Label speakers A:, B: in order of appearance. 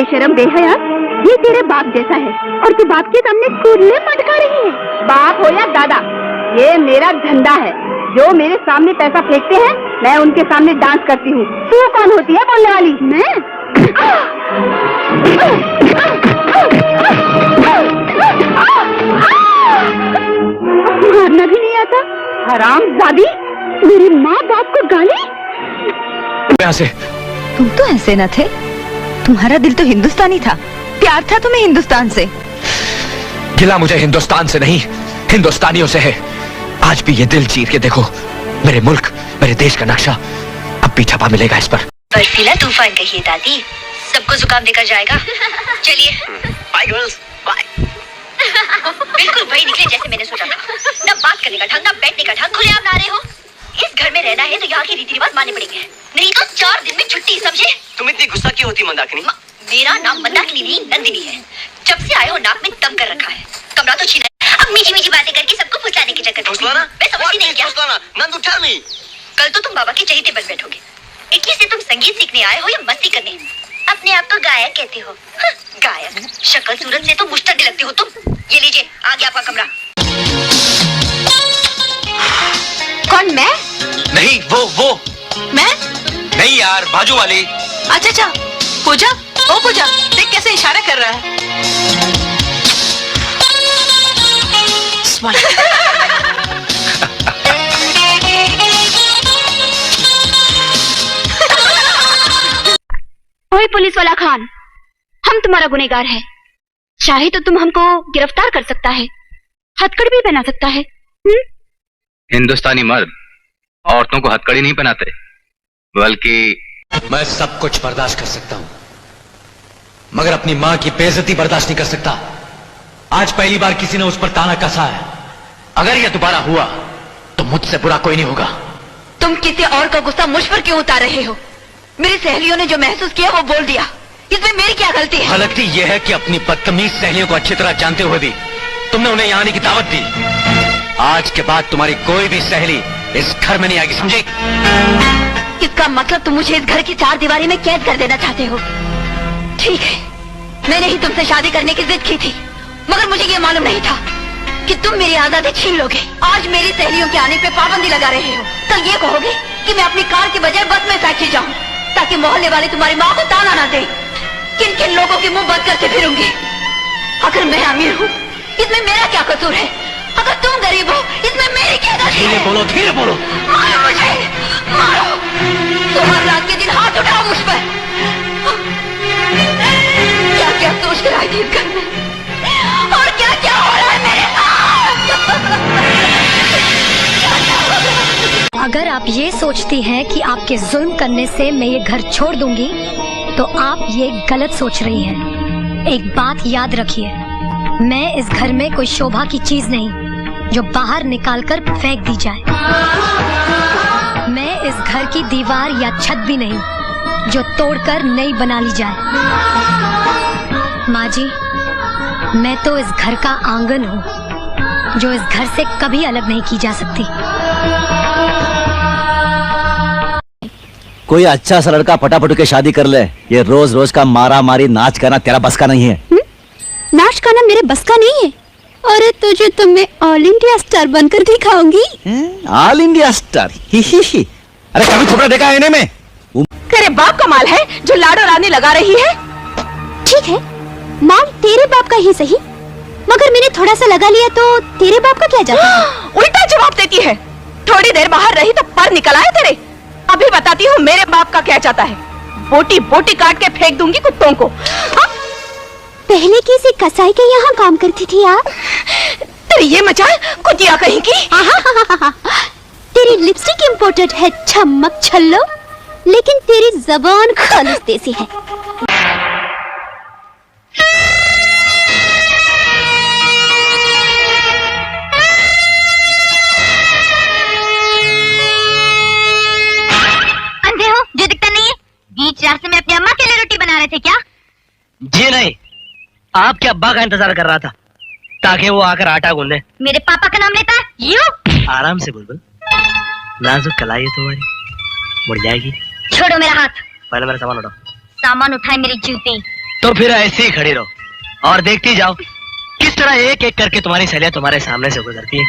A: बेशरम बेहया, ये तेरे बाप जैसा है और तू बाप के सामने कूदने मटका रही है। बाप हो या दादा, ये मेरा धंधा है। जो मेरे सामने पैसा फेंकते हैं मैं उनके सामने डांस करती हूँ। तू कौन होती है बोलने वाली? मैं मारना भी नहीं आता? हरामजादी, मेरी माँ बाप को गाली।
B: यहाँ से
C: तुम तो ऐसे न थे, तुम्हारा दिल तो हिंदुस्तानी था, प्यार था तुम्हें हिंदुस्तान से।
B: गिला मुझे हिंदुस्तान से नहीं, हिंदुस्तानियों से है। आज भी ये दिल चीर के देखो, मेरे मुल्क, मेरे देश का नक्शा अब भी छपा मिलेगा इस पर।
D: बर्फीला तूफान कहिए दादी, सबको जुकाम देकर जाएगा। चलिए बाय गर्ल्स, बाय। बिल्कुल वही निकले जैसे मैंने सोचा था। ना बात करने का ढंग, ना बैठने का ढंग, खुले आप ना रहे हो। इस घर में रहना है तो यहाँ के रीति रिवाज मानने पड़ेंगे, नहीं तो 4 दिन में छुट्टी, समझे?
E: तुम इतनी गुस्सा क्यों होती मंदाकिनी?
D: मेरा नाम मंदाकिनी नहीं, नंदिनी है। जब से आए हो नाक में दम कर रखा है, कमरा तो छीना है। अब मीठी मीठी बातें करके सबको फुसलाने के चक्कर में मैं समझती नहीं क्या?
E: नंदू टेल मी,
D: कल तो तुम बाबा के चहेते बन बैठोगे। इक्की से तुम संगीत सीखने आए हो या मस्ती करने? अपने आप को गायक कहते हो? गायक, शक्ल सूरत से तो मुश्तक लगते हो तुम। ये लीजिए, आ गया आपका कमरा।
C: कौन, मैं?
B: नहीं, वो
C: मैं
B: नहीं यार, बाजू वाली।
C: अच्छा अच्छा, पूजा। ओ पूजा, देख कैसे इशारा कर रहा है।
A: ओए पुलिस वाला खान, हम तुम्हारा गुनहगार है। चाहे तो तुम हमको गिरफ्तार कर सकता है, हथकड़ी भी पहना सकता है।
F: हिंदुस्तानी मर्द औरतों को हथकड़ी नहीं पहनाते, बल्कि
B: मैं सब कुछ बर्दाश्त कर सकता हूं, मगर अपनी मां की बेइज्जती बर्दाश्त नहीं कर सकता। आज पहली बार किसी ने उस पर ताना कसा है। अगर यह दोबारा हुआ तो मुझसे बुरा कोई नहीं होगा।
C: तुम किसी और का गुस्सा मुझ पर क्यों उतार रहे हो? मेरी सहेलियों ने जो महसूस किया वो बोल दिया, इसमें मेरी क्या गलती है?
B: गलती यह है कि अपनी बदतमीज सहेलियों को अच्छी तरह जानते हुए भी तुमने उन्हें यहाँ आने की दावत दी। आज के बाद तुम्हारी कोई भी सहेली इस घर में नहीं आएगी, समझी?
C: इसका मतलब तुम मुझे इस घर की 4 दीवारी में कैद कर देना चाहते हो? ठीक है, मैंने ही तुमसे शादी करने की जिद की थी, मगर मुझे ये मालूम नहीं था कि तुम मेरी आजादी छीन लोगे। आज मेरी सहेलियों के आने पे पाबंदी लगा रहे हो, कल ये कहोगे कि मैं अपनी कार के बजाय बस में फैक्ट्री जाऊं ताकि मोहल्ले वाले तुम्हारी माँ को ताना ना दे। किन किन लोगों के मुंह बंद करते फिरूंगी? अगर मैं अमीर हूँ इसमें मेरा क्या कसूर है? अगर तुम गरीब हो इसमें मेरी क्या गलती है?
B: धीरे बोलो, धीरे बोलो।
C: मारो मुझे, मारो। तुम हर रात के दिन हाथ उठाओ मुझ पर। क्या क्या सोच कर आई थी इस घर में और क्या क्या हो रहा है मेरे साथ?
G: अगर आप ये सोचती हैं कि आपके जुल्म करने से मैं ये घर छोड़ दूंगी तो आप ये गलत सोच रही हैं। एक बात याद रखिए, मैं इस घर में कोई शोभा की चीज नहीं जो बाहर निकालकर फेंक दी जाए। मैं इस घर की दीवार या छत भी नहीं जो तोड़कर नई बना ली जाए। माँ जी, मैं तो इस घर का आंगन हूँ जो इस घर से कभी अलग नहीं की जा सकती।
H: कोई अच्छा सा लड़का फटाफट के शादी कर ले। ये रोज रोज का मारा मारी नाच गाना तेरा बस का नहीं है।
A: नाच गाना मेरे बस का नहीं है। अरे तुझे तो मैं ऑल इंडिया स्टार बनकर दिखाऊंगी।
H: All India star? ही ही। अरे कभी थोड़ा देखा है इन्हें में?
C: तेरे बाप का माल है जो लाडो रानी लगा रही है।
A: ठीक है, माल तेरे बाप का ही सही, मगर मैंने थोड़ा सा लगा लिया तो तेरे बाप का क्या जाता है?
C: उल्टा जवाब देती है। थोड़ी देर बाहर रही तो पर निकल आए तेरे। अभी बताती हूँ मेरे बाप का क्या चाहता है। बोटी बोटी काट के फेंक दूंगी कुत्तों को।
A: पहले किसी कसाई के यहाँ काम करती थी आप?
C: तेरी ये मचाल कुतिया कहीं की।
A: तेरी लिपस्टिक इम्पोर्टेड है छमक छल्लो, लेकिन तेरी जबान खालिस देसी है।
D: अंधे हो जो दिखता नहीं है? बीच रास्ते में अपनी अम्मा के लिए रोटी बना रहे थे क्या?
E: जी नहीं, आपके अब्बा का इंतजार कर रहा था ताकि वो आकर आटा गूंदे।
D: मेरे पापा का नाम लेता है यू?
E: आराम से बुलबुल, नाजुक कलाई है तुम्हारी, मुड़ जाएगी।
D: छोड़ो मेरा हाथ।
E: पहले मेरा सामान उठाओ।
D: सामान उठाए मेरी जूती।
E: तो फिर ऐसे ही खड़ी रहो और देखती जाओ किस तरह एक एक करके तुम्हारी सहेलियां तुम्हारे सामने से गुजरती है।